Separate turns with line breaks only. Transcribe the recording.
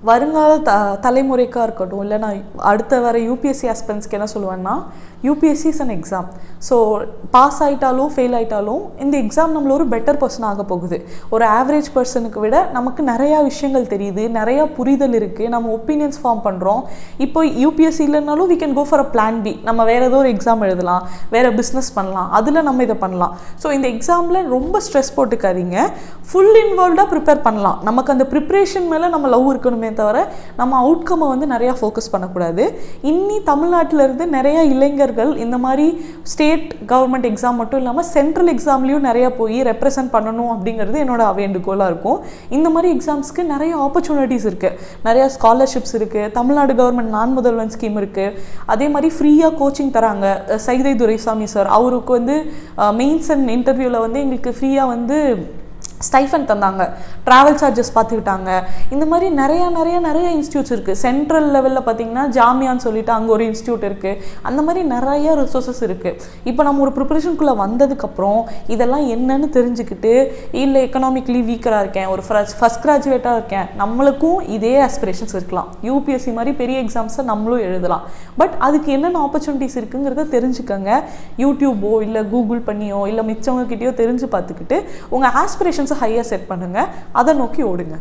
வருங்கால தலைமுறைக்காக இருக்கட்டும், இல்லை நான் அடுத்த வர யூபிஎஸ்சி ஆஸ்பிரண்ட்ஸ்க்கு என்ன சொல்லுவேன்னா, UPSC is an exam. So pass ஆகிட்டாலும் ஃபெயில் ஆகிட்டாலும் இந்த எக்ஸாம் நம்மள ஒரு பெட்டர் பர்சன் ஆக போகுது. ஒரு ஆவரேஜ் பர்சனுக்கு விட நமக்கு நிறையா விஷயங்கள் தெரியுது, நிறையா புரிதல் இருக்குது, நம்ம ஒப்பீனியன்ஸ் ஃபார்ம் பண்ணுறோம். இப்போ யூபிஎஸ்சி இல்லைனாலும் we can go for a plan B. நம்ம வேறு ஏதோ ஒரு எக்ஸாம் எழுதலாம், வேறு பிஸ்னஸ் பண்ணலாம், அதில் நம்ம இதை பண்ணலாம். ஸோ இந்த எக்ஸாமில் ரொம்ப ஸ்ட்ரெஸ் போட்டுக்காதீங்க, ஃபுல் இன்வால்வ்டாக ப்ரிப்பேர் பண்ணலாம். நமக்கு அந்த ப்ரிப்ரேஷன் மேலே நம்ம லவ் இருக்கணுமே தவிர நம்ம அவுட்கம்மை வந்து நிறையா ஃபோக்கஸ் பண்ணக்கூடாது. இன்னி தமிழ்நாட்டிலேருந்து நிறையா இளைஞர்கள் இந்த மாதிரி ஸ்டேட் கவர்மெண்ட் எக்ஸாம் மட்டும் இல்லாமல் சென்ட்ரல் எக்ஸாம்லேயும் நிறையா போய் ரெப்ரசன்ட் பண்ணணும் அப்படிங்கிறது என்னோட வேண்டுகோளாக இருக்கும். இந்த மாதிரி எக்ஸாம்ஸ்க்கு நிறைய ஆப்பர்ச்சுனிட்டிஸ் இருக்குது, நிறையா ஸ்காலர்ஷிப்ஸ் இருக்குது, தமிழ்நாடு கவர்மெண்ட் நான் முதல்வன் ஸ்கீம் இருக்குது. அதே மாதிரி ஃப்ரீயாக கோச்சிங் தராங்க. சைதை துரைசாமி சார் அவருக்கு வந்து மெயின்ஸ் அண்ட் இன்டர்வியூவில் வந்து எங்களுக்கு ஃப்ரீயாக வந்து ஸ்டைஃபன் தந்தாங்க, ட்ராவல் சார்ஜஸ் பார்த்துக்கிட்டாங்க. இந்த மாதிரி நிறைய இன்ஸ்டியூட்ஸ் இருக்குது. சென்ட்ரல் லெவலில் பார்த்திங்கன்னா ஜாமியான்னு சொல்லிட்டு அங்கே ஒரு இன்ஸ்டியூட் இருக்குது. அந்த மாதிரி நிறைய ரிசோர்ஸஸ் இருக்குது. இப்போ நம்ம ஒரு ப்ரிப்பரேஷனுக்குள்ளே வந்ததுக்கப்புறம் இதெல்லாம் என்னன்னு தெரிஞ்சுக்கிட்டு, இல்லை எக்கனாமிக்லி வீக்கராக இருக்கேன், ஒரு ஃபஸ்ட் கிராஜுவேட்டாக இருக்கேன், நம்மளுக்கும் இதே ஆஸ்பிரேஷன்ஸ் இருக்கலாம், யூபிஎஸ்சி மாதிரி பெரிய எக்ஸாம்ஸை நம்மளும் எழுதலாம். பட் அதுக்கு என்னென்ன ஆப்பர்ச்சுனிட்டிஸ் இருக்குங்கிறத தெரிஞ்சுக்கோங்க. யூடியூபோ இல்லை கூகுள் பண்ணியோ இல்லை மிச்சவங்ககிட்டயோ தெரிஞ்சு பார்த்துக்கிட்டு உங்கள் ஆஸ்பிரேஷன் ஹையாக செட் பண்ணுங்கள், அதை நோக்கி ஓடுங்க.